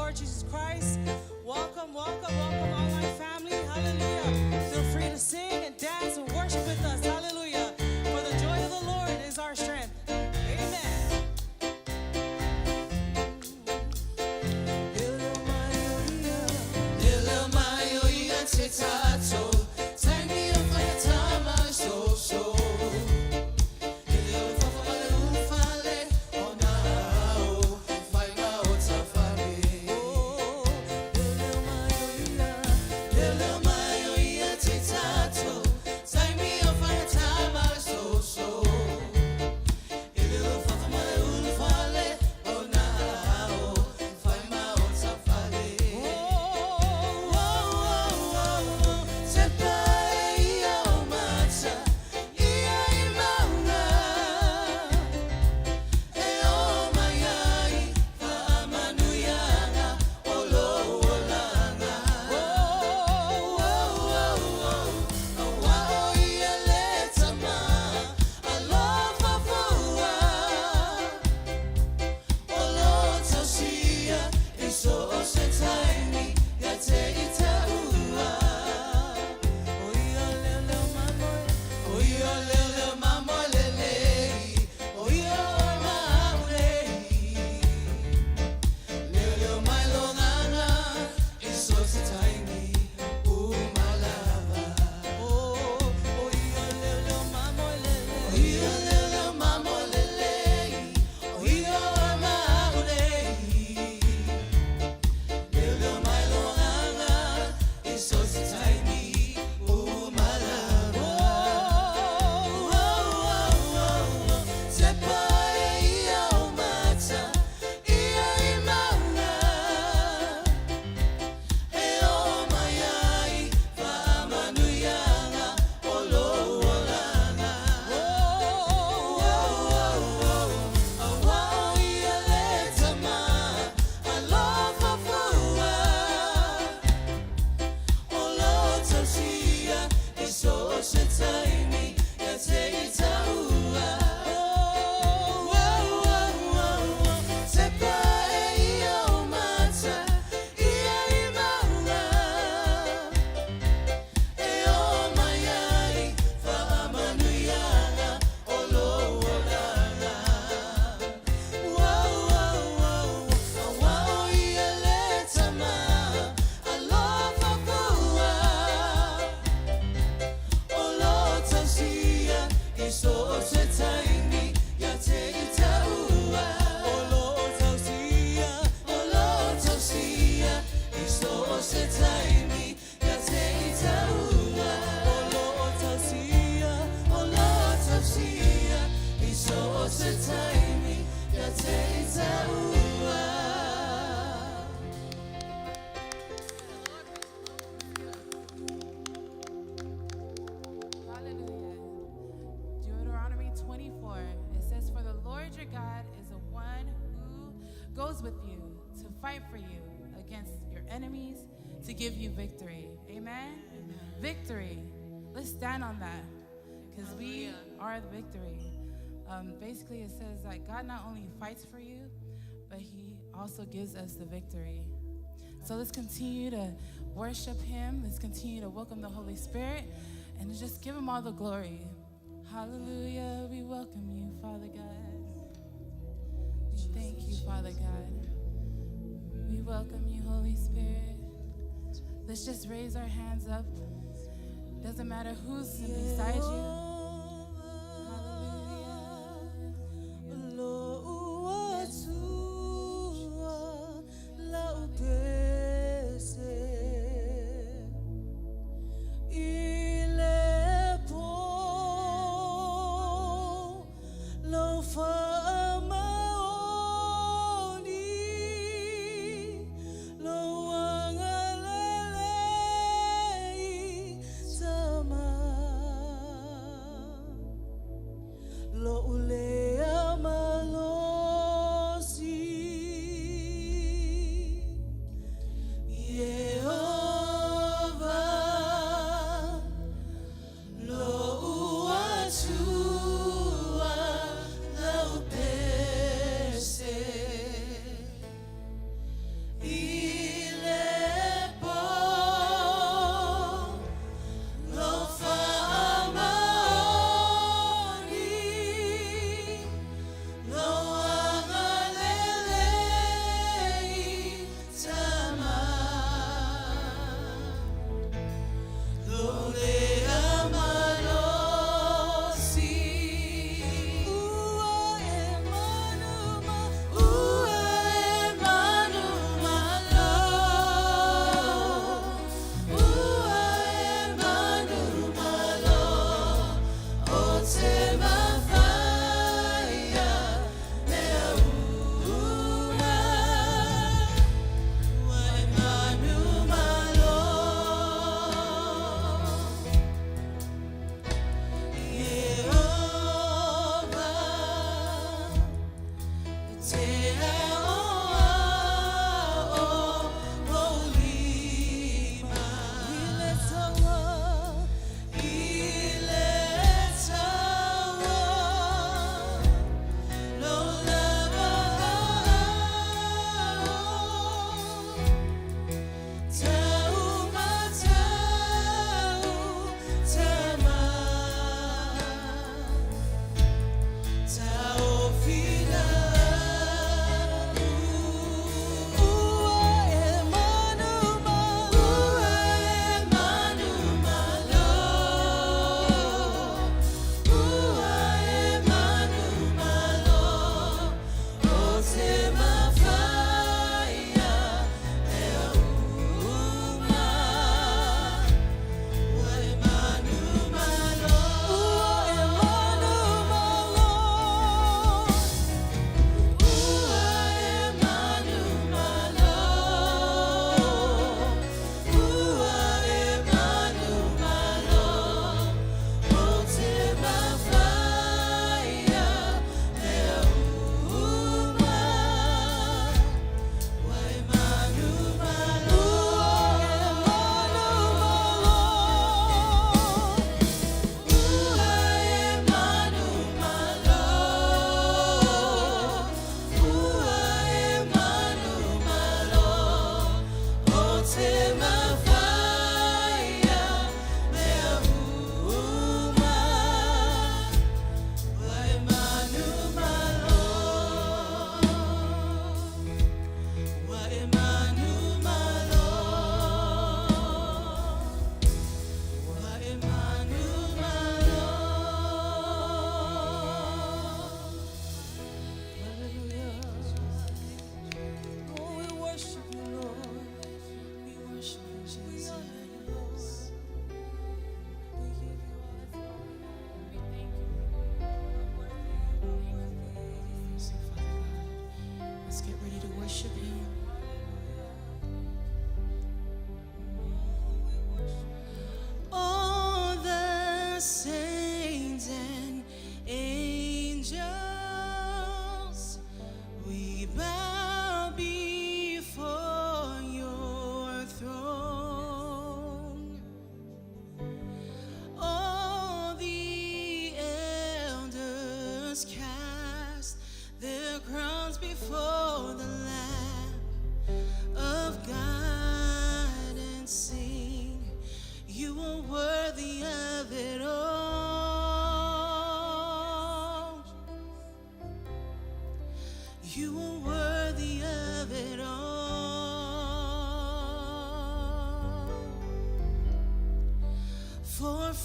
Lord Jesus Christ. Welcome, welcome, welcome, online family. Hallelujah. Feel free to sing and dance and worship with us. Hallelujah. For the joy of the Lord is our strength. Amen. Goes with you to fight for you against your enemies, to give you victory. Amen? Amen. Victory. Let's stand on that because we are the victory. Basically, it says that God not only fights for you, but he also gives us the victory. So let's continue to worship him. Let's continue to welcome the Holy Spirit and just give him all the glory. Hallelujah. We welcome you, Father God. Thank you, Father God. We welcome you, Holy Spirit. Let's just raise our hands up. Doesn't matter who's beside you.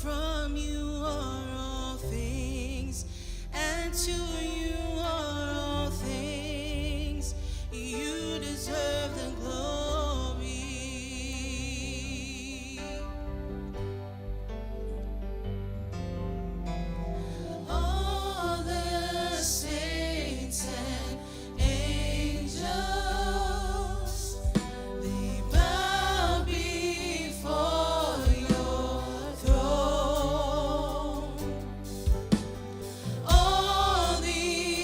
from you are all things, and to you are all things. You deserve the glory. All the saints and angels, they bow before your throne. All the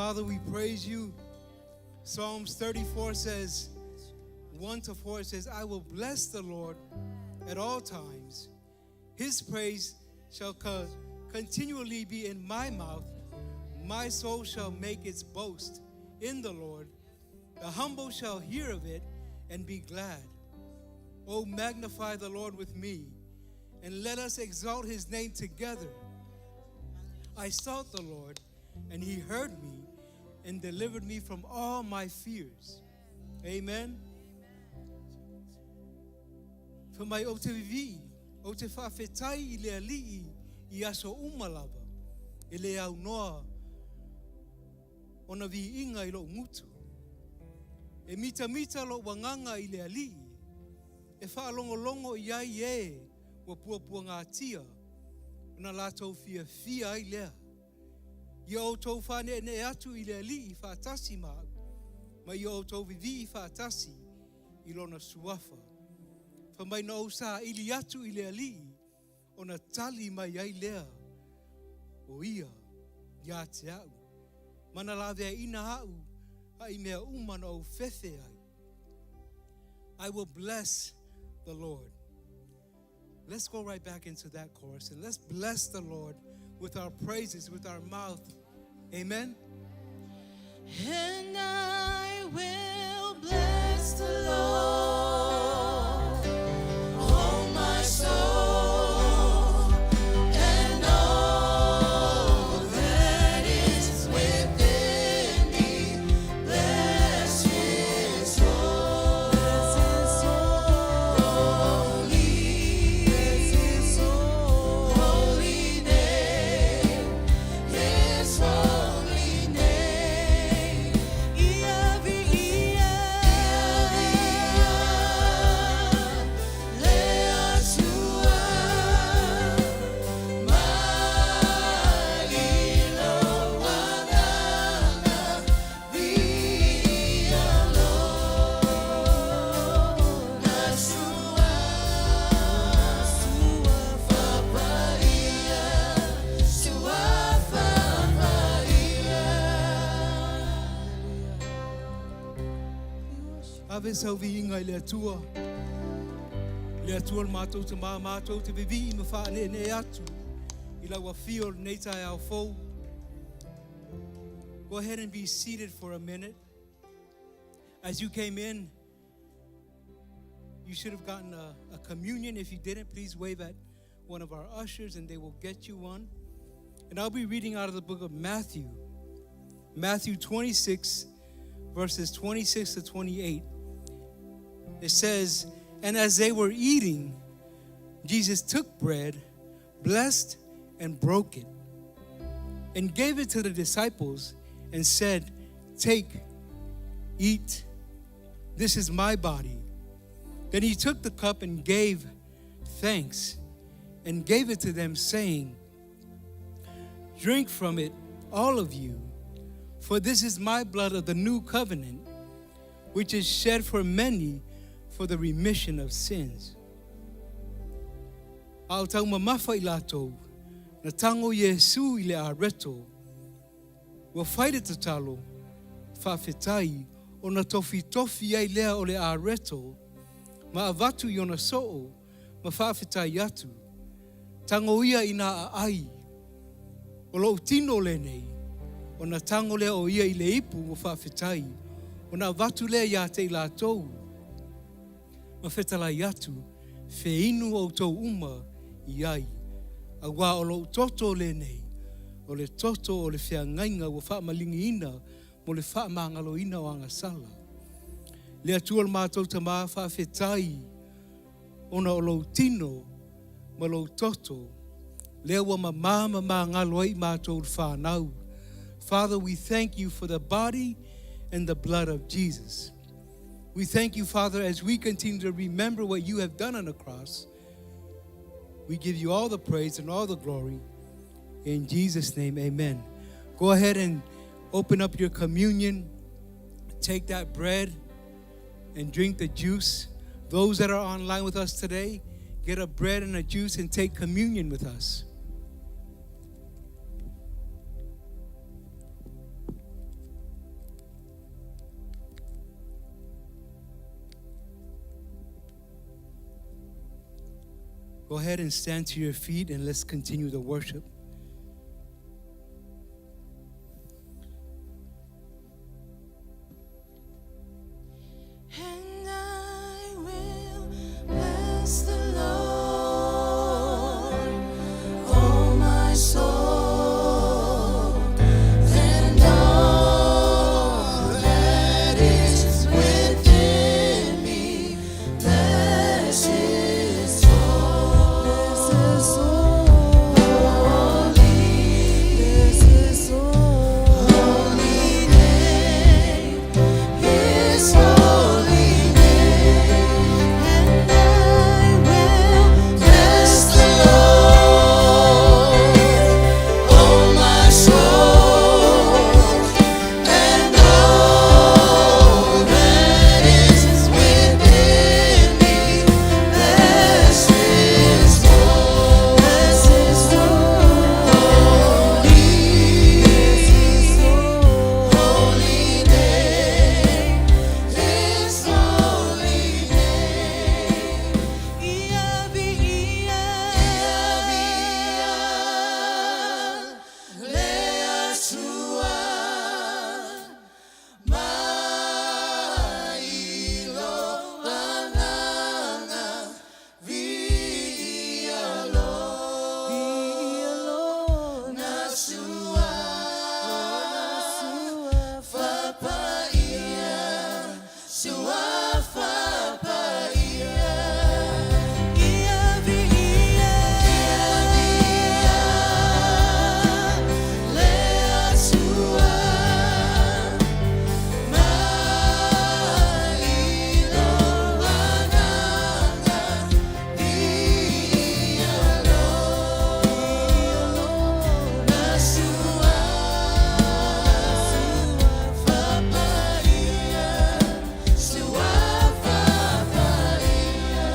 Father, we praise you. Psalms 34 says, 1-4 says, I will bless the Lord at all times. His praise shall continually be in my mouth. My soul shall make its boast in the Lord. The humble shall hear of it and be glad. Oh, magnify the Lord with me, and let us exalt his name together. I sought the Lord, and he heard me and delivered me from all my fears. Amen. For my o te vivi, o te whawhetai I le alii I aso umalava, I le au noa ona vi inga I lo ngutu. E mita lo wanganga I le alii, e whaalongolongo I ai e wa puapua ngā tia, ona lātou fia ai lea. Ia o tau whane ne atu I le alii I whaatasi maa, ma ia o tau vivi I whaatasi I lona suafa. Mai no sa ili atu I le alii, ona tali mai ai lea, o ia, ia te au. Mana la vea ina au, ai mea umana o whewhe ai. I will bless the Lord. Let's go right back into that chorus and let's bless the Lord with our praises, with our mouth. Amen. And I will bless the Lord. My soul and all that is within me, bless his holy name, his holy name. Ave sau vi inga I le atua. Le atua mātou te mātou te vivi I mawha ne atu. I laua fio nei tai au fou. Go ahead and be seated for a minute. As you came in, you should have gotten a communion. If you didn't, please wave at one of our ushers and they will get you one. And I'll be reading out of the book of Matthew. Matthew 26, verses 26 to 28. It says, and as they were eating, Jesus took bread, blessed and broke it, and gave it to the disciples and said, take, eat, this is my body. Then he took the cup and gave thanks and gave it to them, saying, drink from it, all of you, for this is my blood of the new covenant, which is shed for many for the remission of sins. Au tau mamafa I lātou, na tango Yesu I le a reto, wa whaere te talo, whawhetai, o na tofi ai lea o le a reto, ma avatu I ona soo, ma whawhetai atu, tango ia I na a ai, o lo tino le nei, o na tango lea o ia I le ipu mo whawhetai, o na avatu lea ia te I lātou, ma whetalai atu, wheinu o tau uma I ai, a wā o lo toto le nei, o le toto o le whiangainga o whaamalingi ina, mo le whaamangalo ina o angasala. Le atua le mātou ta mā whawhetai, ona o lo tino, ma lo toto, lea wa mamama mā ngalo ai mātou whanau. Father, we thank you for the body and the blood of Jesus. We thank you, Father, as we continue to remember what you have done on the cross. We give you all the praise and all the glory. In Jesus' name, amen. Go ahead and open up your communion. Take that bread and drink the juice. Those that are online with us today, get a bread and a juice and take communion with us. Go ahead and stand to your feet and let's continue the worship. And I will bless the Lord, oh my soul, and all that is within me. Bless His holy name. His holy name. And I will bless the Lord, oh my soul, and all that is within me. Bless His holy name. His holy name. Ia lea sua mailo ananga via lo na sua fapaia sua fapaia. Ia lea sua mailo ananga via lo na sua fapaia sua fapaia.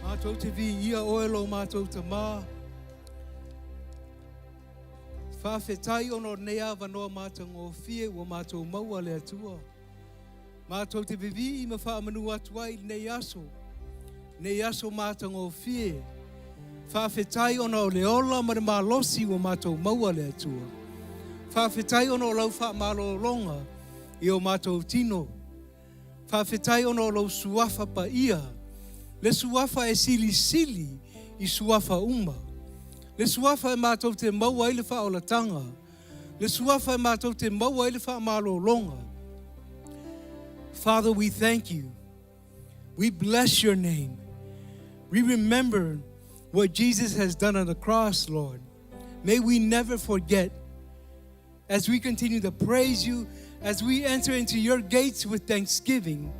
Mātou te vi ia oelo mātou te mā. Whawhetai ono nea wanoa mātou ngō fie ua mātou maua le atua. Mātou te vivi i ma whaamanu atu ai nei aso. Nei aso mātou ngō fie. Whawhetai ono le ola ma le mālosi ua mātou maua le atua. Whawhetai ono lau whaamalo i o mātou tino. Whawhetai ono lau suafa pa ia. Le suafa e sili i suafa uma. Le suafa e mātou te maua i le whaolatanga. Le suafa e mātou te maua i le whaamalolonga. Father, we thank you. We bless your name. We remember what Jesus has done on the cross, Lord. May we never forget as we continue to praise you, as we enter into your gates with thanksgiving,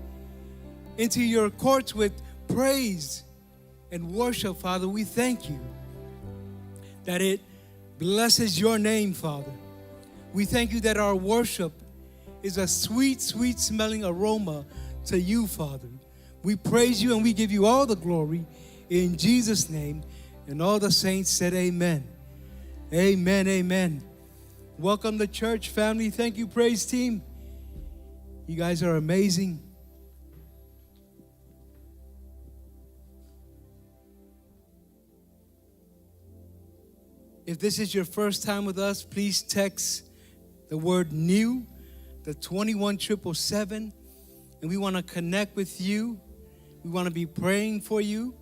into your courts with praise and worship, Father. We thank you that it blesses your name, Father. We thank you that our worship is a sweet, sweet smelling aroma to you, Father. We praise you and we give you all the glory in Jesus' name. And all the saints said amen. Amen, amen. Welcome to church, family. Thank you, praise team. You guys are amazing. If this is your first time with us, please text the word new, the 21777, and we want to connect with you. We want to be praying for you.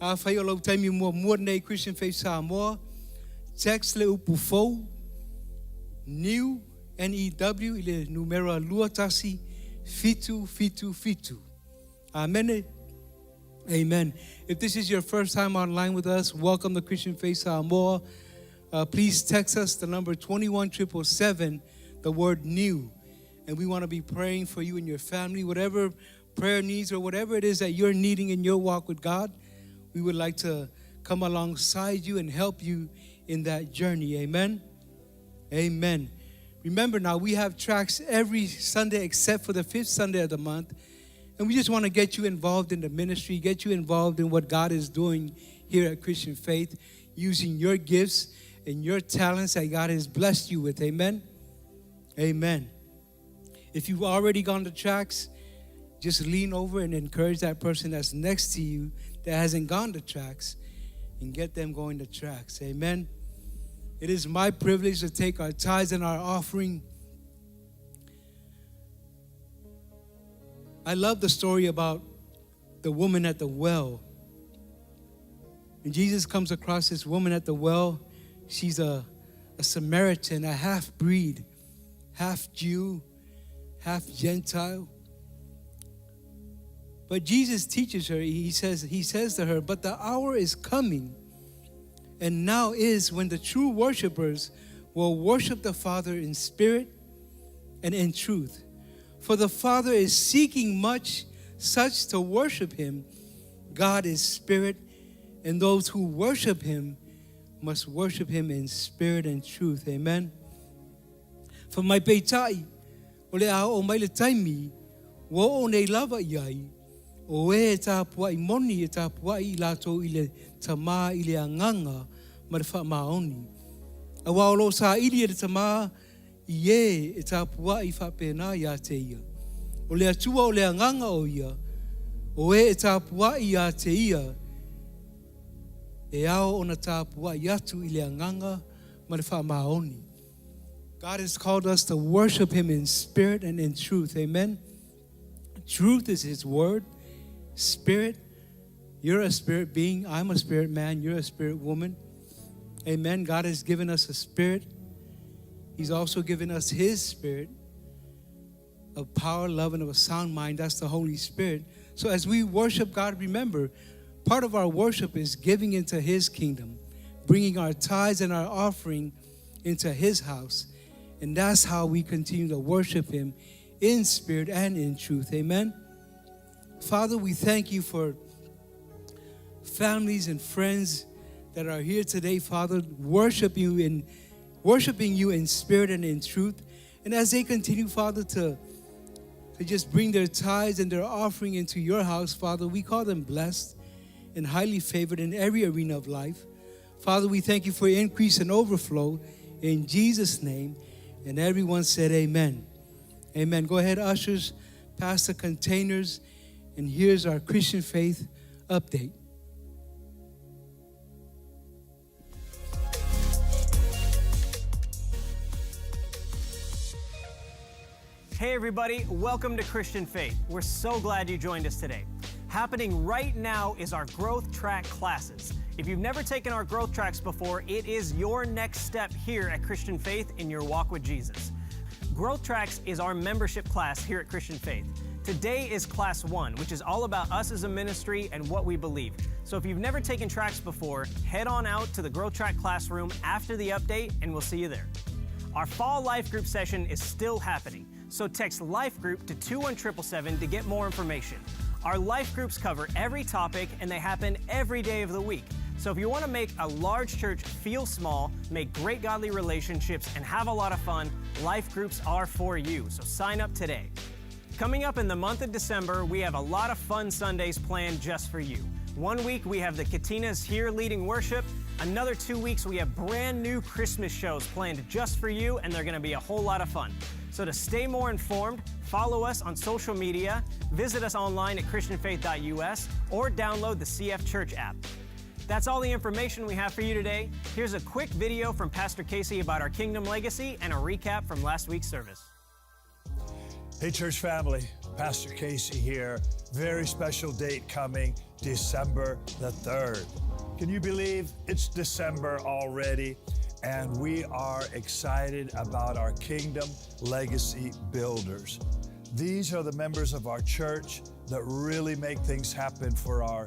Whaiolo taimi mua nei Christian Faith Samoa. Text le upufo, new, N-E-W, ile numero luatasi, fitu. Amen. Amen. If this is your first time online with us, welcome to Christian Faith Samoa. Please text us the number 21777, the word new. And we want to be praying for you and your family. Whatever prayer needs or whatever it is that you're needing in your walk with God, we would like to come alongside you and help you in that journey. Amen? Amen. Remember now, we have tracks every Sunday except for the 5th Sunday of the month. And we just want to get you involved in the ministry, get you involved in what God is doing here at Christian Faith, using your gifts and your talents that God has blessed you with. Amen? Amen. If you've already gone to tracks, just lean over and encourage that person that's next to you that hasn't gone to tracks and get them going to tracks. Amen. It is my privilege to take our tithes and our offering. I love the story about the woman at the well. And Jesus comes across this woman at the well. She's a Samaritan, a half-breed, half Jew, half Gentile. But Jesus teaches her, he says to her, but the hour is coming, and now is when the true worshipers will worship the Father in spirit and in truth. For the Father is seeking such to worship him. God is spirit, and those who worship him must worship him in spirit and truth. Amen. For my peitai, ole a o mai le taimi, wo o nei lava iai, o e tā pua I moni e tā pua I lato I le tamā I le anganga ma le wha maoni. A waolo sa ili e le tamā I e tā pua I wha pēnā ia te ia. O le atua o le anganga o ia, o e tā pua I a te ia, e ao ona tā pua I atu I le anganga ma le wha maoni. God has called us to worship him in spirit and in truth. Amen. Truth is his word. Spirit, you're a spirit being. I'm a spirit man. You're a spirit woman. Amen. God has given us a spirit. He's also given us his spirit of power, love, and of a sound mind. That's the Holy Spirit. So as we worship God, remember, part of our worship is giving into his kingdom, bringing our tithes and our offering into his house. And that's how we continue to worship him in spirit and in truth. Amen. Father, we thank you for families and friends that are here today, Father, worshiping you in spirit and in truth. And as they continue, Father, to just bring their tithes and their offering into your house, Father, we call them blessed and highly favored in every arena of life. Father, we thank you for increase and overflow in Jesus' name. And everyone said amen. Amen. Go ahead, ushers, pass the containers. And here's our Christian Faith update. Hey everybody, welcome to Christian Faith. We're so glad you joined us today. Happening right now is our Growth Track classes. If you've never taken our Growth Tracks before, it is your next step here at Christian Faith in your walk with Jesus. Growth Tracks is our membership class here at Christian Faith. Today is class 1, which is all about us as a ministry and what we believe. So if you've never taken tracks before, head on out to the Growth Track classroom after the update and we'll see you there. Our fall life group session is still happening, so text life group to 21777 to get more information. Our life groups cover every topic and they happen every day of the week. So if you want to make a large church feel small, make great godly relationships, and have a lot of fun, life groups are for you. So sign up today. Coming up in the month of December, we have a lot of fun Sundays planned just for you. One week we have the Katinas here leading worship. Another 2 weeks we have brand new Christmas shows planned just for you, and they're going to be a whole lot of fun. So to stay more informed, follow us on social media, visit us online at christianfaith.us, or download the CF Church app. That's all the information we have for you today. Here's a quick video from Pastor Casey about our Kingdom Legacy and a recap from last week's service. Hey church family, Pastor Casey here. Very special date coming, December the 3rd. Can you believe it's December already? And we are excited about our Kingdom Legacy Builders. These are the members of our church that really make things happen for our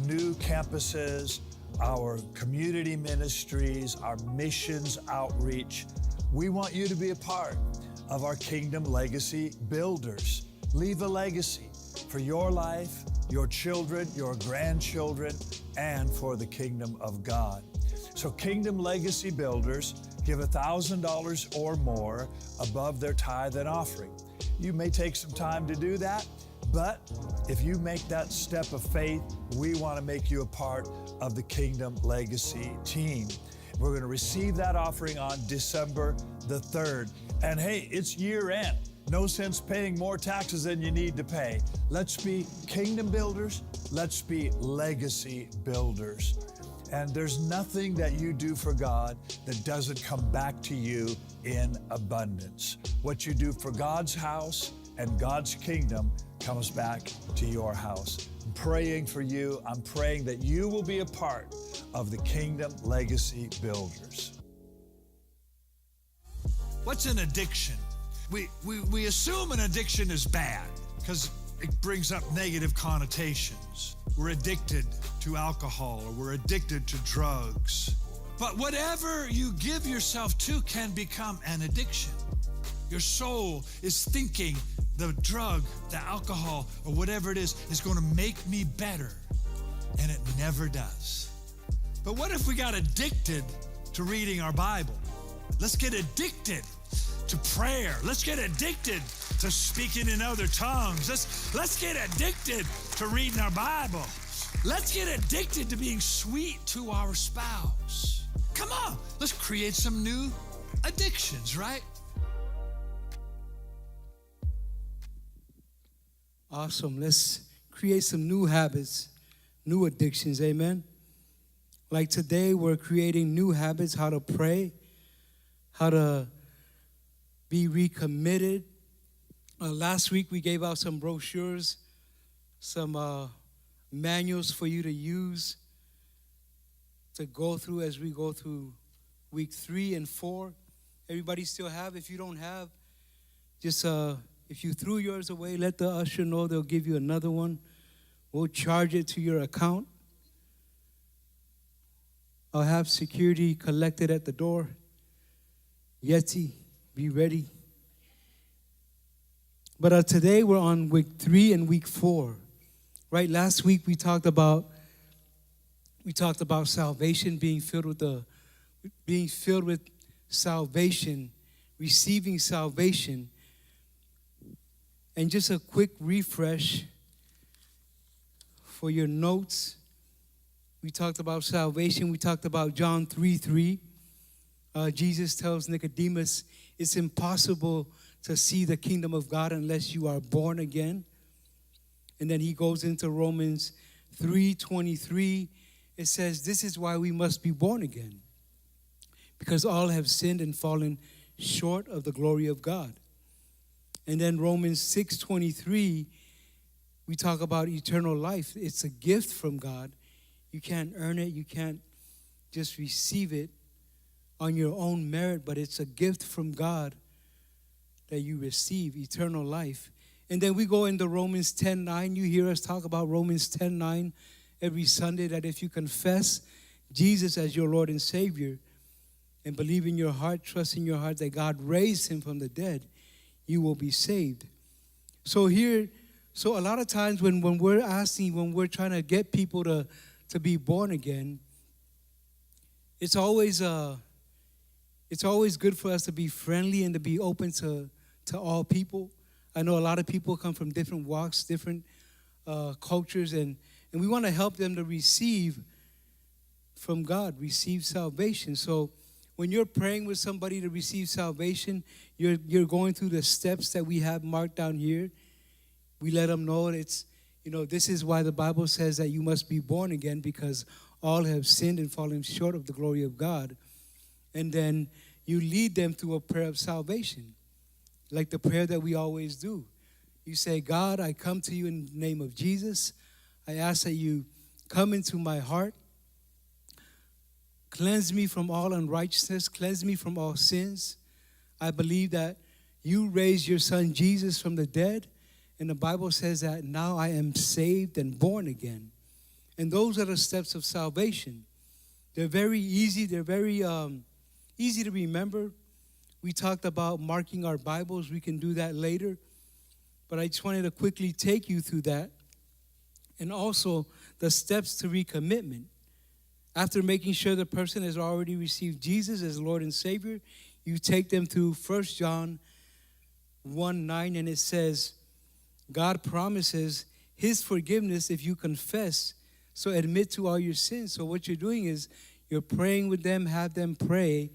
new campuses, our community ministries, our missions outreach. We want you to be a part of our Kingdom Legacy Builders. Leave a legacy for your life, your children, your grandchildren, and for the kingdom of God. So Kingdom Legacy Builders give $1,000 or more above their tithe and offering. You may take some time to do that, but if you make that step of faith, we want to make you a part of the Kingdom Legacy team. We're going to receive that offering on December the 3rd. And hey, it's year end. No sense paying more taxes than you need to pay. Let's be kingdom builders. Let's be legacy builders. And there's nothing that you do for God that doesn't come back to you in abundance. What you do for God's house and God's kingdom comes back to your house. I'm praying for you. I'm praying that you will be a part of the kingdom legacy builders. What's an addiction? We assume an addiction is bad because it brings up negative connotations. We're addicted to alcohol or we're addicted to drugs. But whatever you give yourself to can become an addiction. Your soul is thinking the drug, the alcohol, or whatever it is going to make me better. And it never does. But what if we got addicted to reading our Bible? Let's get addicted to prayer. Let's get addicted to speaking in other tongues. Let's get addicted to reading our Bible. Let's get addicted to being sweet to our spouse. Come on, let's create some new addictions, right? Awesome. Let's create some new habits, new addictions. Amen. Like today, we're creating new habits, how to pray, how to be recommitted. Last week, we gave out some brochures, some manuals for you to use to go through as we go through week 3 and 4. Everybody still have? If you don't have, just if you threw yours away, let the usher know. They'll give you another one. We'll charge it to your account. I'll have security collected at the door. Yeti, be ready. But today we're on week 3 and week 4. Right? Last week we talked about salvation, being filled with salvation, receiving salvation. And just a quick refresh for your notes. We talked about salvation. We talked about John 3:3. Jesus tells Nicodemus, it's impossible to see the kingdom of God unless you are born again. And then he goes into Romans 3:23. It says, this is why we must be born again, because all have sinned and fallen short of the glory of God. And then Romans 6:23, we talk about eternal life. It's a gift from God. You can't earn it. You can't just receive it on your own merit, but it's a gift from God that you receive, eternal life. And then we go into Romans 10:9. You hear us talk about Romans 10:9 every Sunday, that if you confess Jesus as your Lord and Savior and believe in your heart, trust in your heart that God raised him from the dead, you will be saved. So a lot of times when we're trying to get people to be born again, it's always good for us to be friendly and to be open to all people. I know a lot of people come from different walks, different cultures, and we want to help them to receive from God, receive salvation. So when you're praying with somebody to receive salvation, you're going through the steps that we have marked down here. We let them know this is why the Bible says that you must be born again, because all have sinned and fallen short of the glory of God. And then you lead them through a prayer of salvation, like the prayer that we always do. You say, God, I come to you in the name of Jesus. I ask that you come into my heart. Cleanse me from all unrighteousness. Cleanse me from all sins. I believe that you raised your son Jesus from the dead. And the Bible says that now I am saved and born again. And those are the steps of salvation. They're very easy. They're very easy to remember. We talked about marking our Bibles. We can do that later. But I just wanted to quickly take you through that. And also the steps to recommitment. After making sure the person has already received Jesus as Lord and Savior, you take them through 1 John 1:9, and it says, God promises his forgiveness if you confess. So admit to all your sins. So what you're doing is you're praying with them, have them pray,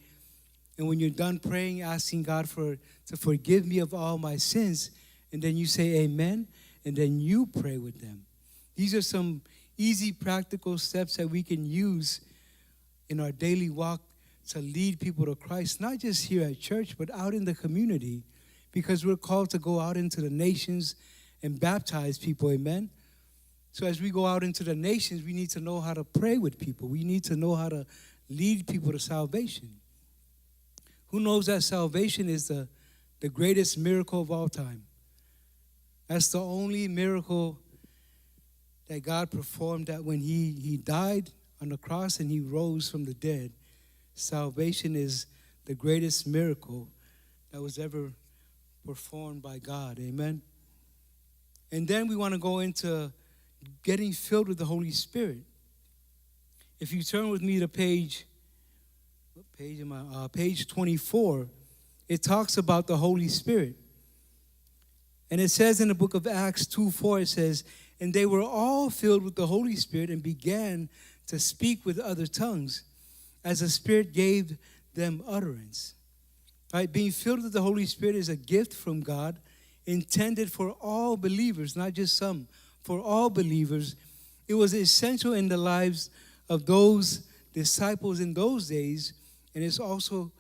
And when you're done praying, asking God to forgive me of all my sins, and then you say amen, and then you pray with them. These are some easy, practical steps that we can use in our daily walk to lead people to Christ, not just here at church, but out in the community, because we're called to go out into the nations and baptize people, amen? So as we go out into the nations, we need to know how to pray with people. We need to know how to lead people to salvation. Who knows that salvation is the greatest miracle of all time? That's the only miracle that God performed, that when he died on the cross and he rose from the dead, salvation is the greatest miracle that was ever performed by God, amen? And then we want to go into getting filled with the Holy Spirit. If you turn with me to page 24, it talks about the Holy Spirit. And it says in the book of Acts 2:4, it says, and they were all filled with the Holy Spirit and began to speak with other tongues as the Spirit gave them utterance. Right? Being filled with the Holy Spirit is a gift from God intended for all believers, not just some, for all believers. It was essential in the lives of those disciples in those days, and it's also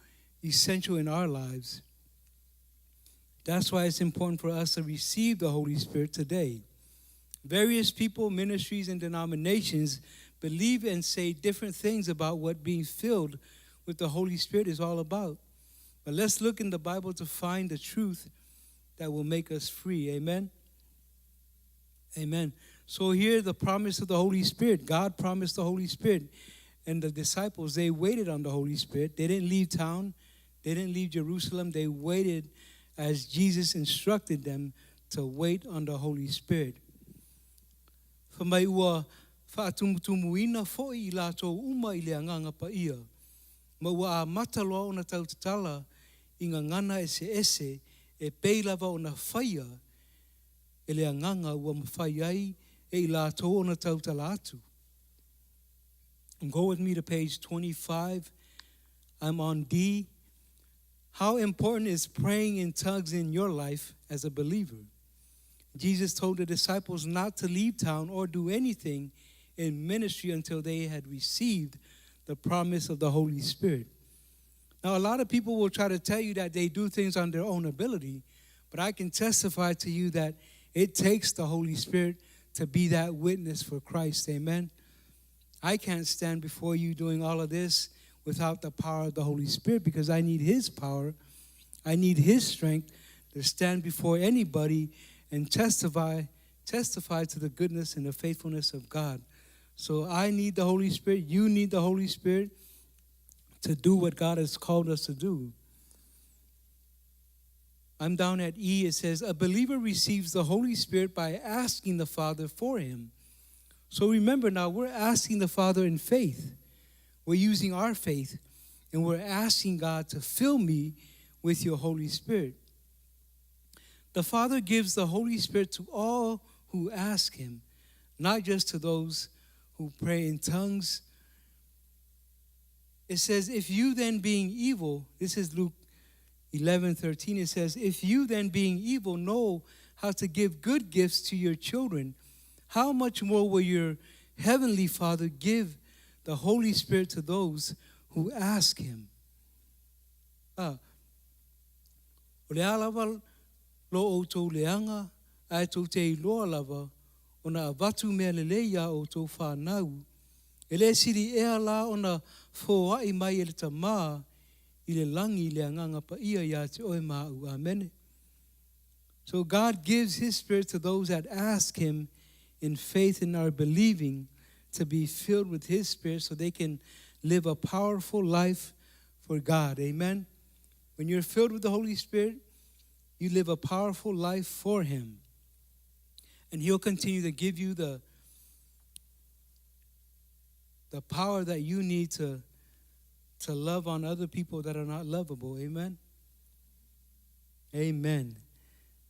essential in our lives. That's why it's important for us to receive the Holy Spirit today. Various people, ministries, and denominations believe and say different things about what being filled with the Holy Spirit is all about. But let's look in the Bible to find the truth that will make us free. Amen? Amen. So here, the promise of the Holy Spirit. God promised the Holy Spirit. And the disciples, they waited on the Holy Spirit. They didn't leave town. They didn't leave Jerusalem. They waited as Jesus instructed them to wait on the Holy Spirit. Whamai ua whaatumutumu fo'i I lātou uma I le anganga pa ia. Ma ua a mataloa o na tautatala I ngā ngana ese e peilawa o na whaia e le anganga ua mawhai ai e I lātou o na tautala atu. And go with me to page 25. I'm on D. How important is praying in tongues in your life as a believer? Jesus told the disciples not to leave town or do anything in ministry until they had received the promise of the Holy Spirit. Now, a lot of people will try to tell you that they do things on their own ability, but I can testify to you that it takes the Holy Spirit to be that witness for Christ. Amen? I can't stand before you doing all of this without the power of the Holy Spirit, because I need His power. I need His strength to stand before anybody and testify to the goodness and the faithfulness of God. So I need the Holy Spirit. You need the Holy Spirit to do what God has called us to do. I'm down at E. It says, a believer receives the Holy Spirit by asking the Father for him. So remember now, we're asking the Father in faith. We're using our faith, and we're asking God to fill me with your Holy Spirit. The Father gives the Holy Spirit to all who ask Him, not just to those who pray in tongues. It says, if you then being evil, this is Luke 11:13, it says, if you then being evil know how to give good gifts to your children, how much more will your heavenly Father give the Holy Spirit to those who ask Him? O le alawa lo o tō leanga, ai tō te iloa lava, o na avatu mea leleia o tō whānau. E le siri ea la o na whoai mai e le tamā, I le langi le anganga pa ia ia te oe māu. Amen. So God gives His Spirit to those that ask Him in faith and are believing to be filled with His Spirit so they can live a powerful life for God. Amen. When you're filled with the Holy Spirit, you live a powerful life for Him. And He'll continue to give you the power that you need to love on other people that are not lovable. Amen. Amen.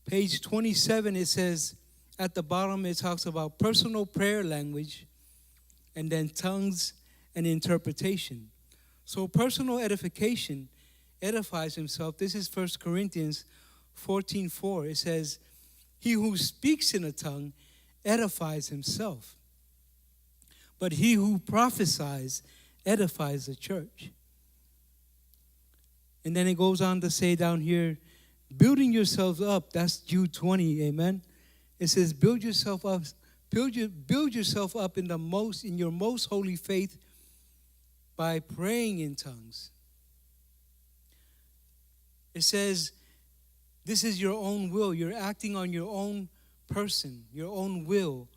Page 27, it says, at the bottom, it talks about personal prayer language and then tongues and interpretation. So personal edification edifies himself. This is 1 Corinthians 14:4. It says, he who speaks in a tongue edifies himself, but he who prophesies edifies the church. And then it goes on to say down here, building yourselves up. That's Jude 20, amen. It says, build yourself up in your most holy faith by praying in tongues. It says, this is your own will. You're acting on your own person, your own will.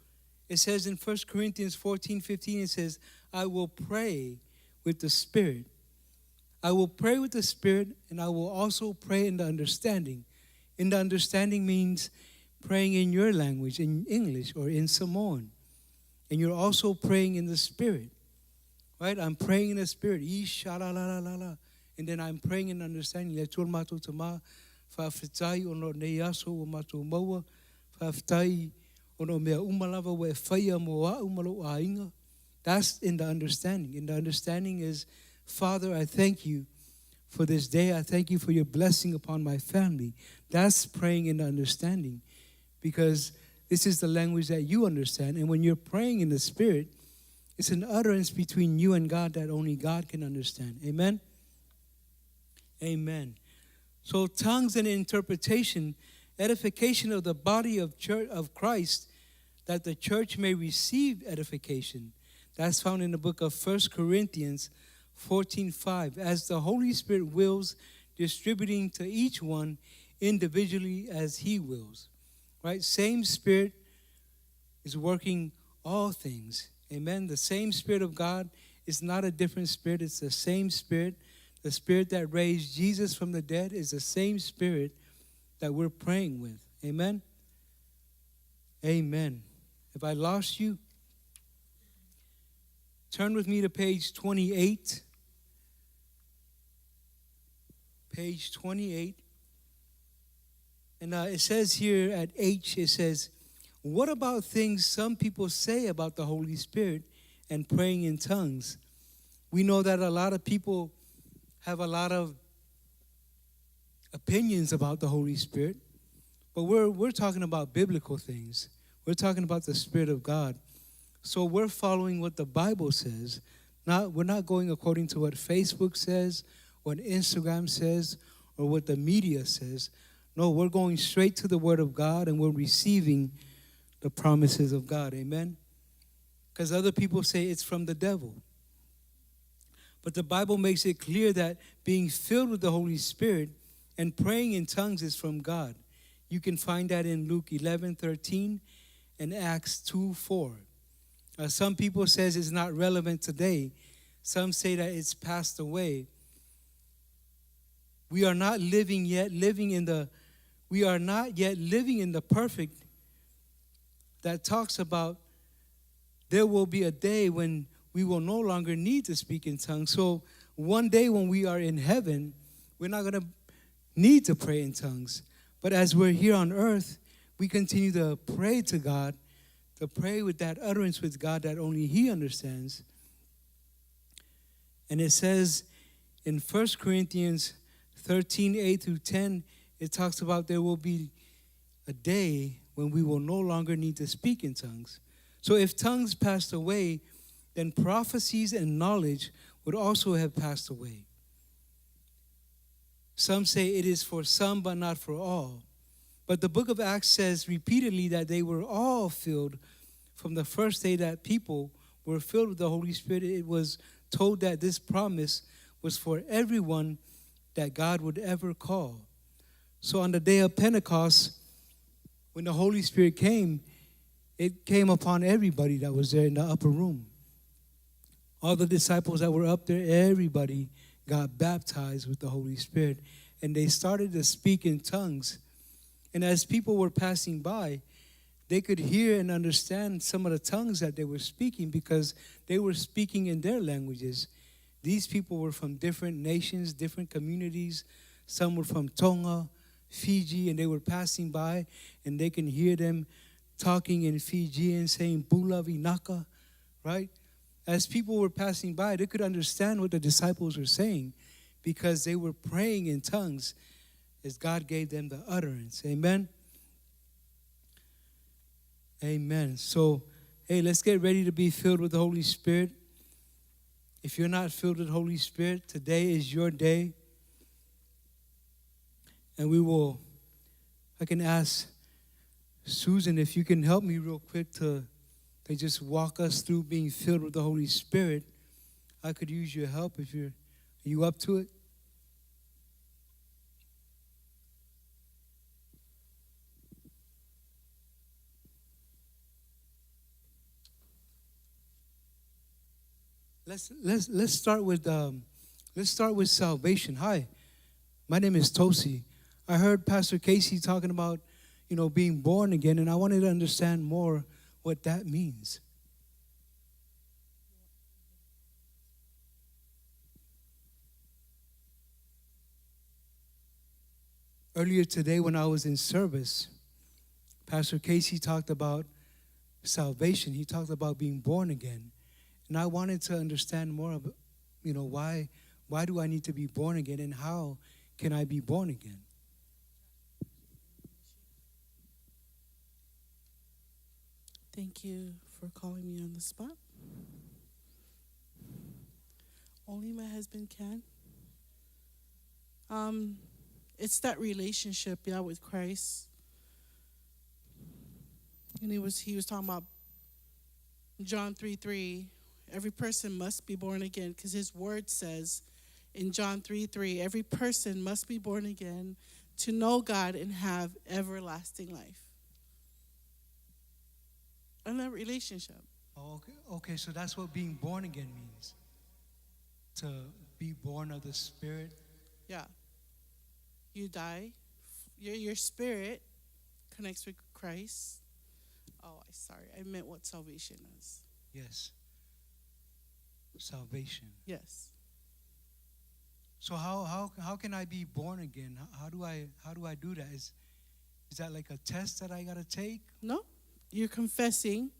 It says in 1 Corinthians 14:15, it says, I will pray with the Spirit. I will pray with the Spirit, and I will also pray in the understanding. In the understanding means praying in your language, in English or in Samoan. And you're also praying in the Spirit, right? I'm praying in the Spirit. And then I'm praying in understanding. That's in the understanding. In the understanding is, Father, I thank you for this day. I thank you for your blessing upon my family. That's praying in the understanding, because this is the language that you understand. And when you're praying in the Spirit, it's an utterance between you and God that only God can understand. Amen? Amen. So tongues and interpretation, edification of the body of Christ, that the church may receive edification. That's found in the book of 1 Corinthians 14:5. As the Holy Spirit wills, distributing to each one individually as he wills. Right? Same Spirit is working all things. Amen. The same Spirit of God is not a different Spirit. It's the same Spirit. The Spirit that raised Jesus from the dead is the same Spirit that we're praying with. Amen. Amen. If I lost you, turn with me to page 28. Page 28. And it says here at H, it says, what about things some people say about the Holy Spirit and praying in tongues? We know that a lot of people have a lot of opinions about the Holy Spirit, but we're talking about biblical things. We're talking about the Spirit of God. So we're following what the Bible says. We're not going according to what Facebook says, what Instagram says, or what the media says. No, we're going straight to the Word of God, and we're receiving the promises of God. Amen? Because other people say it's from the devil. But the Bible makes it clear that being filled with the Holy Spirit and praying in tongues is from God. You can find that in Luke 11:13 and Acts 2:4. Some people says it's not relevant today. Some say that it's passed away. We are not yet living in the perfect that talks about there will be a day when we will no longer need to speak in tongues. So one day when we are in heaven, we're not going to need to pray in tongues. But as we're here on earth, we continue to pray to God, to pray with that utterance with God that only He understands. And it says in 1 Corinthians 13:8-10, it talks about there will be a day when we will no longer need to speak in tongues. So if tongues passed away, then prophecies and knowledge would also have passed away. Some say it is for some, but not for all. But the book of Acts says repeatedly that they were all filled from the first day that people were filled with the Holy Spirit. It was told that this promise was for everyone that God would ever call. So on the day of Pentecost, when the Holy Spirit came, it came upon everybody that was there in the upper room. All the disciples that were up there, everybody got baptized with the Holy Spirit. And they started to speak in tongues. And as people were passing by, they could hear and understand some of the tongues that they were speaking because they were speaking in their languages. These people were from different nations, different communities. Some were from Tonga, Fiji, and they were passing by, and they can hear them talking in Fijian, saying, Bula Vinaka, right? As people were passing by, they could understand what the disciples were saying because they were praying in tongues as God gave them the utterance. Amen? Amen. So, hey, let's get ready to be filled with the Holy Spirit. If you're not filled with the Holy Spirit, today is your day. And I can ask Susan if you can help me real quick to just walk us through being filled with the Holy Spirit. I could use your help if are you up to it? Let's start with salvation. Hi, my name is Tosi. I heard Pastor Casey talking about, being born again, and I wanted to understand more what that means. Earlier today when I was in service, Pastor Casey talked about salvation. He talked about being born again. And I wanted to understand more about, why do I need to be born again, and how can I be born again? Thank you for calling me on the spot. Only my husband can. It's that relationship, with Christ. And he was talking about John 3:3. Every person must be born again, because his word says in John 3:3, every person must be born again to know God and have everlasting life. And that relationship. Oh, okay, so that's what being born again means. To be born of the Spirit. Yeah. You die. Your spirit connects with Christ. Oh, sorry. I meant what salvation is. Yes. Salvation. Yes. So how can I be born again? How do I do that? Is that like a test that I gotta take? No. You're confessing.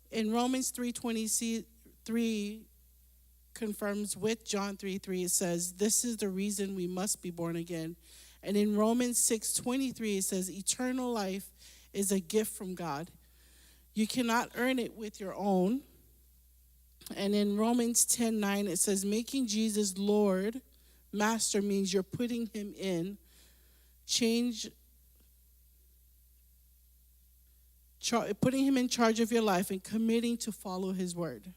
In Romans 3:23 confirms with John 3:3. It says, this is the reason we must be born again. And in Romans 6:23 it says, eternal life is a gift from God. You cannot earn it with your own. And in Romans 10:9 it says, making Jesus Lord, Master, means you're putting him in. Putting him in charge of your life and committing to follow his word.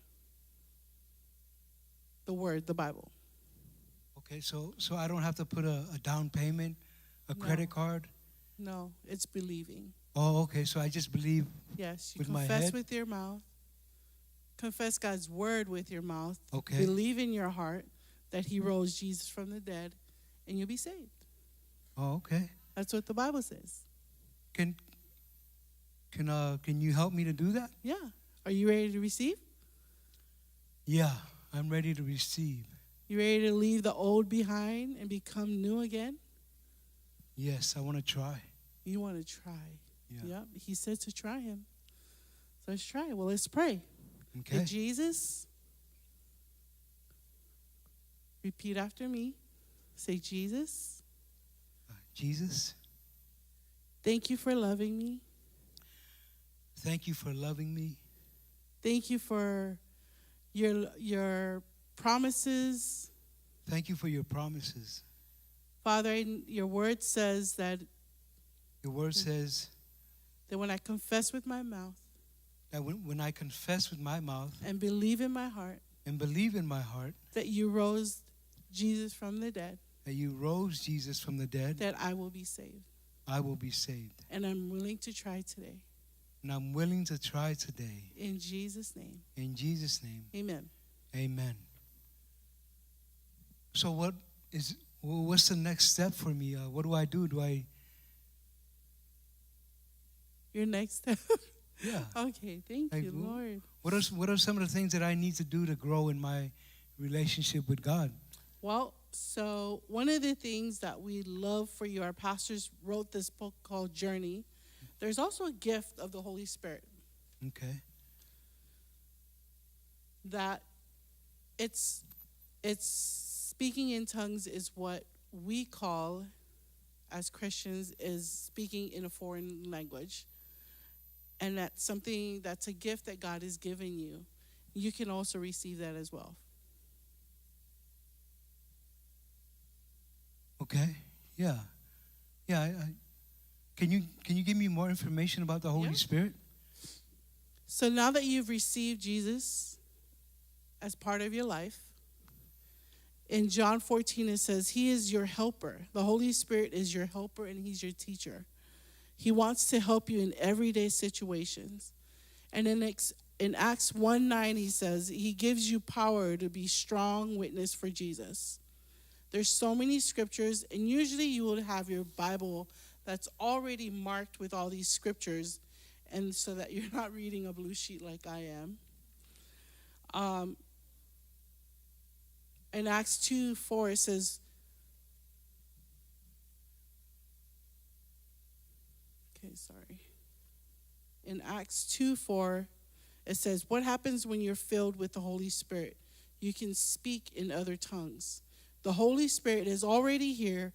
The Bible. Okay, so I don't have to put a down payment, a credit card? No, it's believing. Oh, okay, so I just believe Yes, you with my confess head? with your mouth. Confess God's word with your mouth. Okay. Believe in your heart that he rose Jesus from the dead, and you'll be saved. Oh, okay. That's what the Bible says. Can you help me to do that? Yeah. Are you ready to receive? Yeah, I'm ready to receive. You ready to leave the old behind and become new again? Yes, I want to try. You want to try. Yeah. Yep. He said to try him. So let's try. Well, let's pray. Okay. Hey, Jesus, repeat after me. Say, Jesus, Jesus, thank you for loving me. thank you for loving me. Thank you for your promises. Thank you for your promises. Father, your word says that Your word says when I confess with my mouth that when I confess with my mouth and believe in my heart and believe in my heart that you rose Jesus from the dead, that you rose Jesus from the dead, that I will be saved. I will be saved. And I'm willing to try today. And I'm willing to try today. In Jesus' name. In Jesus' name, Amen. amen. So what's the next step for me? What do I do? Your next step. Yeah. Okay, thank you, Lord. What are some of the things that I need to do to grow in my relationship with God? Well, so one of the things that we love for you, our pastors wrote this book called Journey. There's also a gift of the Holy Spirit Okay. that it's speaking in tongues is what we call, as Christians, is speaking in a foreign language. And that's something, that's a gift that God has given you. You can also receive that as well. Okay. Yeah. Yeah. Can you give me more information about the Holy Yeah. Spirit? So now that you've received Jesus as part of your life, in John 14 it says, He is your helper. The Holy Spirit is your helper and He's your teacher. He wants to help you in everyday situations. And in Acts 1:9 he says, He gives you power to be strong witness for Jesus. There's so many scriptures, and usually you will have your Bible that's already marked with all these scriptures, and so that you're not reading a blue sheet like I am. In Acts 2:4 it says, In Acts 2:4 it says, what happens when you're filled with the Holy Spirit? You can speak in other tongues. The Holy Spirit is already here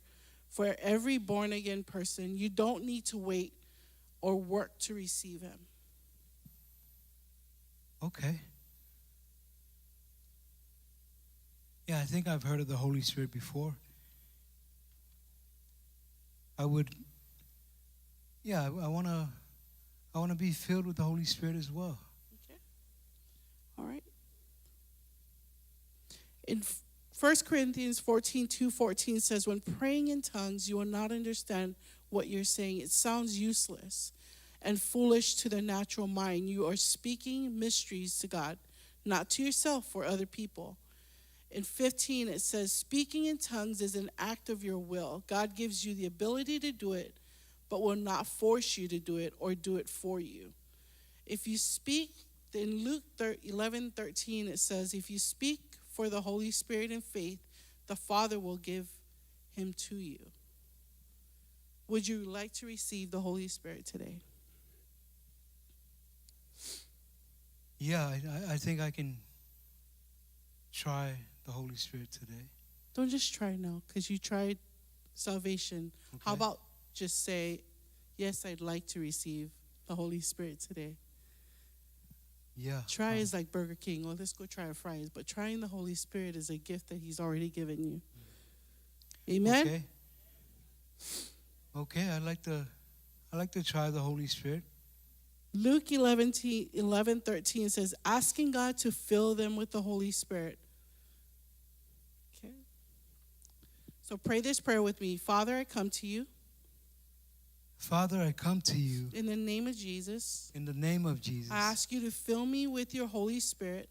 for every born-again person. You don't need to wait or work to receive Him. Okay. Yeah, I think I've heard of the Holy Spirit before. I want to be filled with the Holy Spirit as well. Okay. All right. In 1 Corinthians 14:2-14 says, when praying in tongues, you will not understand what you're saying. It sounds useless and foolish to the natural mind. You are speaking mysteries to God, not to yourself or other people. In 15, it says, speaking in tongues is an act of your will. God gives you the ability to do it, but will not force you to do it or do it for you. If you speak, in Luke 11:13, it says, if you speak for the Holy Spirit in faith, the Father will give Him to you. Would you like to receive the Holy Spirit today? Yeah, I think I can try the Holy Spirit today. Don't just try now, because you tried salvation. Okay. How about just say, yes, I'd like to receive the Holy Spirit today? Yeah. Try is like Burger King. Oh, let's go try our fries. But trying the Holy Spirit is a gift that He's already given you. Amen? Okay. Okay, I like to try the Holy Spirit. Luke 11:13 says, asking God to fill them with the Holy Spirit. Okay. So pray this prayer with me. Father, I come to you. Father, I come to you In the name of Jesus. in the name of Jesus. I ask you to fill me with your Holy Spirit.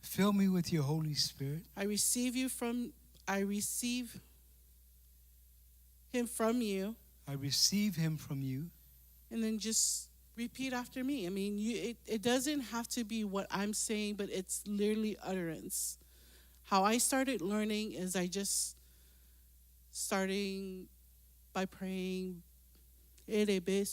Fill me with your Holy Spirit. I receive Him from you. I receive Him from you. And then just repeat after me. I mean, it doesn't have to be what I'm saying, but it's literally utterance. How I started learning is I just starting by praying, and it's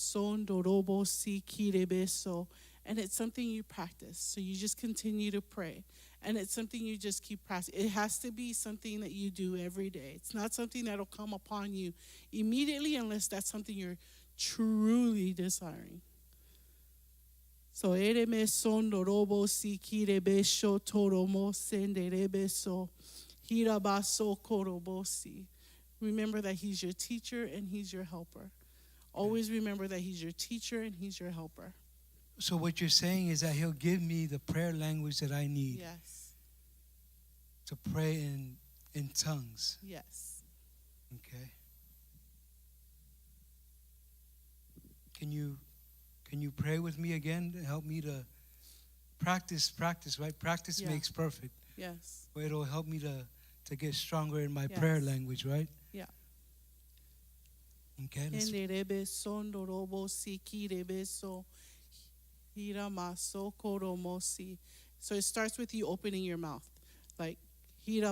something you practice. So you just continue to pray. And it's something you just keep practicing. It has to be something that you do every day. It's not something that'll come upon you immediately unless that's something you're truly desiring. So remember that He's your teacher and He's your helper. Always remember that He's your teacher and He's your helper. So what you're saying is that He'll give me the prayer language that I need Yes. to pray in tongues. Yes. Okay. Can you pray with me again to help me to practice, right? Practice Yeah. makes perfect. Yes. Well, it'll help me to get stronger in my prayer Yes. language, right? Yeah. Okay, let's So it starts with you opening your mouth. Like, it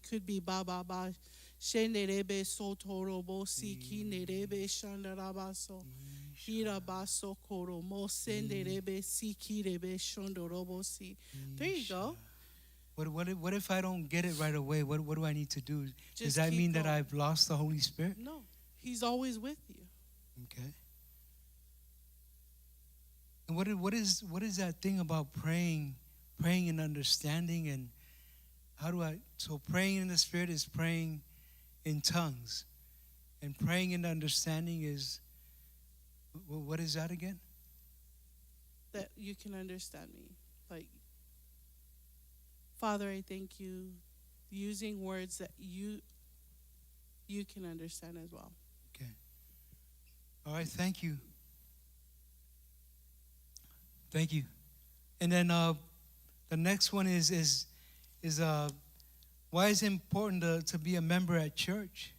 could be ba ba ba. Shenderebe sotorobosi kinerebe shandarabaso. Hirabaso koromo senderebe sikirebe shondorobosi. There you go. What if I don't get it right away? What do I need to do? Does Just that keep mean that going. I've lost the Holy Spirit? No, He's always with you. Okay. And what is that thing about praying and understanding, and so praying in the Spirit is praying in tongues, and praying in understanding is, what is that again? That you can understand me. Like, Father, I thank you, using words that you can understand as well. Okay. All right, thank you. Thank you. And then the next one is why is it important to be a member at church?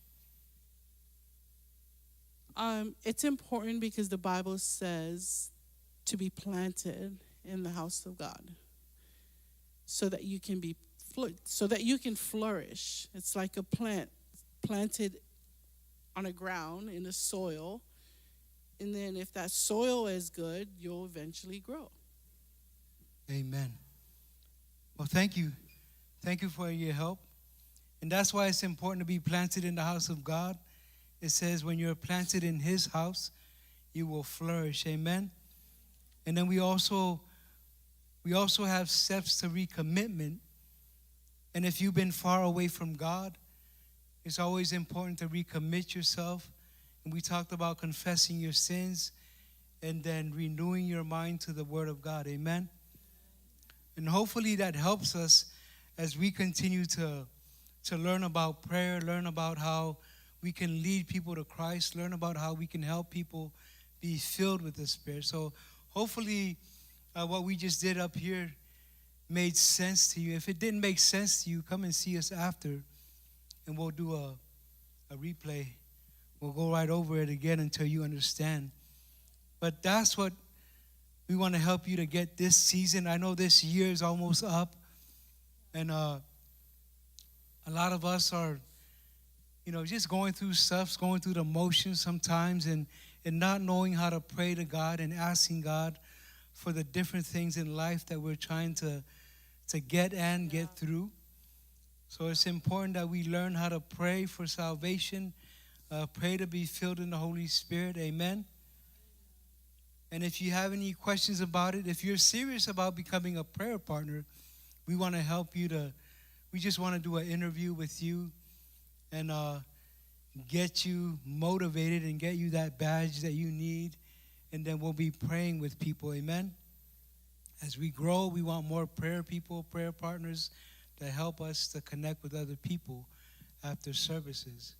It's important because the Bible says to be planted in the house of God, so that you can flourish. It's like a plant planted on a ground in the soil, and then if that soil is good, you'll eventually grow. Amen. Well, thank you. Thank you for your help. And that's why it's important to be planted in the house of God. It says when you're planted in His house, you will flourish. Amen. And then we also have steps to recommitment. And if you've been far away from God, it's always important to recommit yourself. And we talked about confessing your sins and then renewing your mind to the Word of God. Amen. And hopefully that helps us as we continue to learn about prayer, learn about how we can lead people to Christ, learn about how we can help people be filled with the Spirit. So hopefully what we just did up here made sense to you. If it didn't make sense to you, come and see us after, and we'll do a replay. We'll go right over it again until you understand. But that's what we want to help you to get this season. I know this year is almost up, and a lot of us are, just going through stuff, going through the motions sometimes, and not knowing how to pray to God and asking God for the different things in life that we're trying to get through. So it's important that we learn how to pray for salvation, pray to be filled in the Holy Spirit. Amen. And if you have any questions about it, if you're serious about becoming a prayer partner, we want to help you we just want to do an interview with you and get you motivated and get you that badge that you need. And then we'll be praying with people. Amen. As we grow, we want more prayer people, prayer partners that help us to connect with other people after services.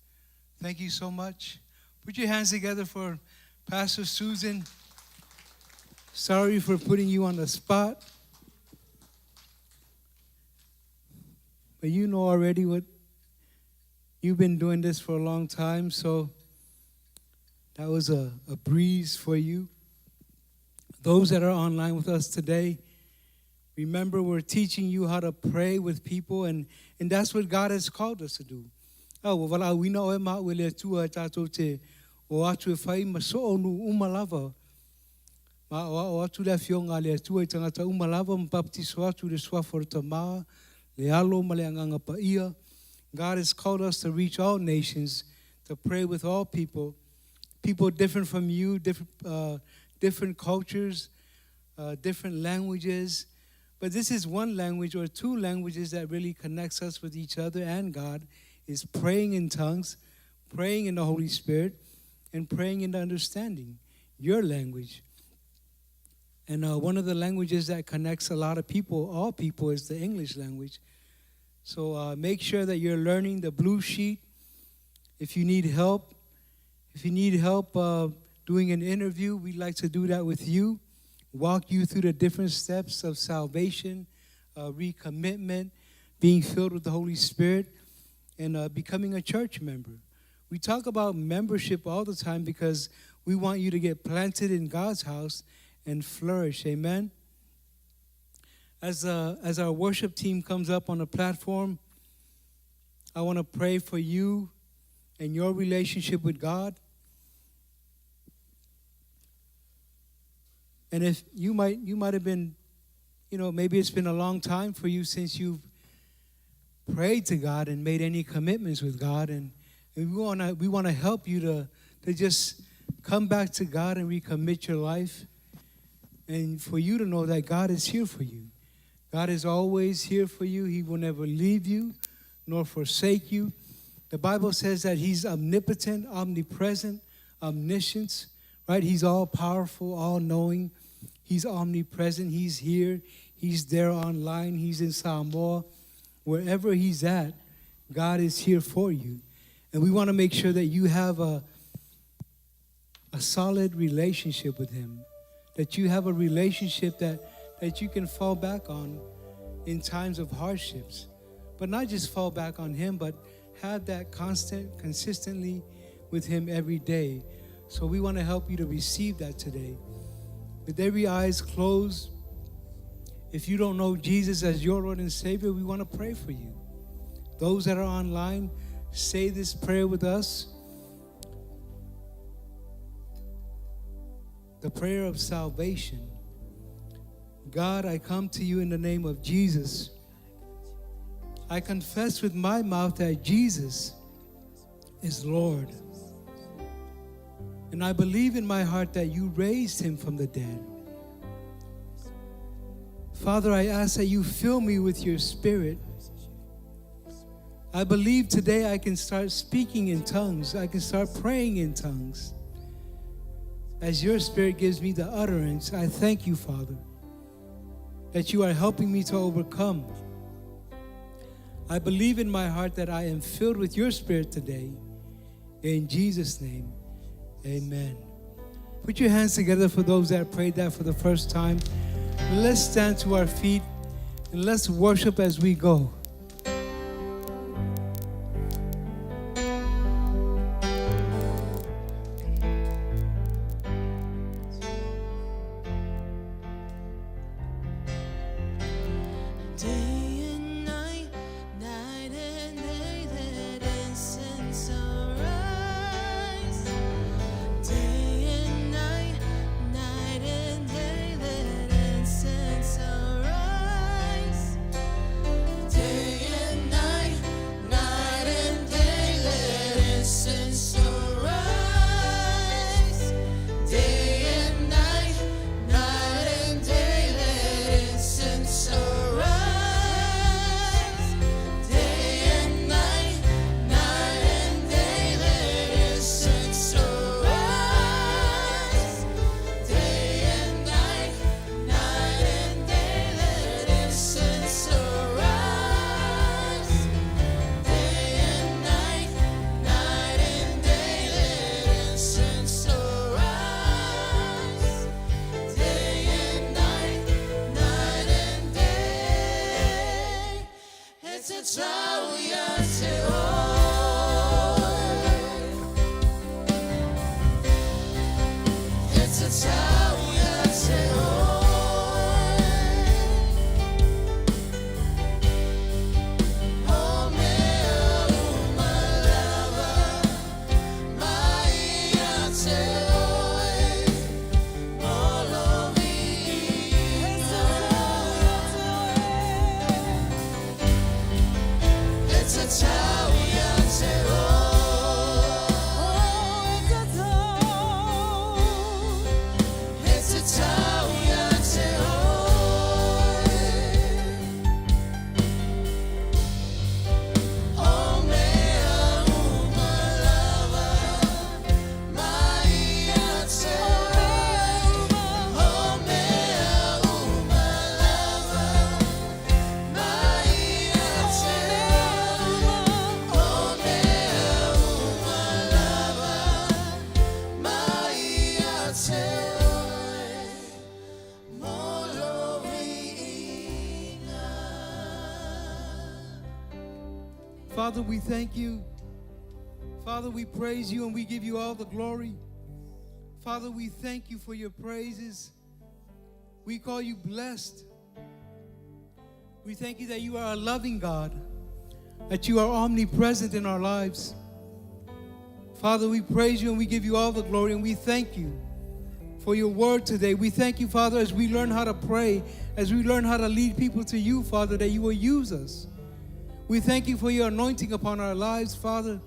Thank you so much. Put your hands together for Pastor Susan. Sorry for putting you on the spot. But you know already what you've been doing this for a long time, so that was a breeze for you. Those that are online with us today, remember we're teaching you how to pray with people, and that's what God has called us to do. Oh, well, we know Emma will tu tato te o atu fai maso onu umalava. Ma o atu le fionga le tu e tangata umalava mbaptiso atu le swaforta ma le alo ma le anganga pa ia. God has called us to reach all nations, to pray with all people different from you, different cultures, different languages. But this is one language or two languages that really connects us with each other and God, is praying in tongues, praying in the Holy Spirit, and praying in the understanding, your language. And one of the languages that connects a lot of people, all people, is the English language. So make sure that you're learning the blue sheet. If you need help, doing an interview, we'd like to do that with you. Walk you through the different steps of salvation, recommitment, being filled with the Holy Spirit, and becoming a church member. We talk about membership all the time because we want you to get planted in God's house and flourish. Amen. As our worship team comes up on the platform, I want to pray for you and your relationship with God. And if you might have been, maybe it's been a long time for you since you've prayed to God and made any commitments with God, and we want to help you to just come back to God and recommit your life, and for you to know that God is here for you. God is always here for you. He will never leave you nor forsake you. The Bible says that He's omnipotent, omnipresent, omniscient, right? He's all powerful, all knowing. He's omnipresent. He's here. He's there online. He's in Samoa. Wherever He's at, God is here for you. And we want to make sure that you have a solid relationship with Him, that you have a relationship that you can fall back on in times of hardships. But not just fall back on Him, but have that consistently with Him every day. So we want to help you to receive that today. With every eyes closed, if you don't know Jesus as your Lord and Savior, we want to pray for you. Those that are online, say this prayer with us. The prayer of salvation. God, I come to you in the name of Jesus. I confess with my mouth that Jesus is Lord. And I believe in my heart that you raised Him from the dead. Father, I ask that you fill me with your Spirit. I believe today I can start speaking in tongues. I can start praying in tongues. As your Spirit gives me the utterance, I thank you, Father, that you are helping me to overcome. I believe in my heart that I am filled with your Spirit today. In Jesus' name, amen. Put your hands together for those that prayed that for the first time. Let's stand to our feet and let's worship as we go. Father, we thank you. Father, we praise you and we give you all the glory. Father, we thank you for your praises. We call you blessed. We thank you that you are a loving God, that you are omnipresent in our lives. Father, we praise you and we give you all the glory, and we thank you for your word today. We thank you, Father, as we learn how to pray, as we learn how to lead people to you, Father, that you will use us. We thank you for your anointing upon our lives, Father.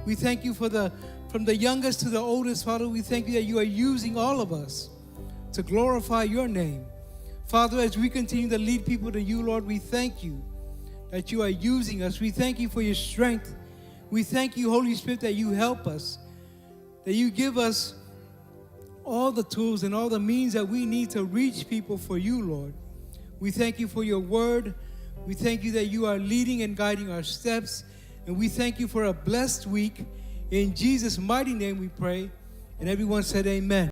We thank you from the youngest to the oldest, Father. We thank you that you are using all of us to glorify your name. Father, as we continue to lead people to you, Lord, we thank you that you are using us. We thank you for your strength. We thank you, Holy Spirit, that you help us, that you give us all the tools and all the means that we need to reach people for you, Lord. We thank you for your word. We thank you that you are leading and guiding our steps. And we thank you for a blessed week. In Jesus' mighty name we pray. And everyone said amen.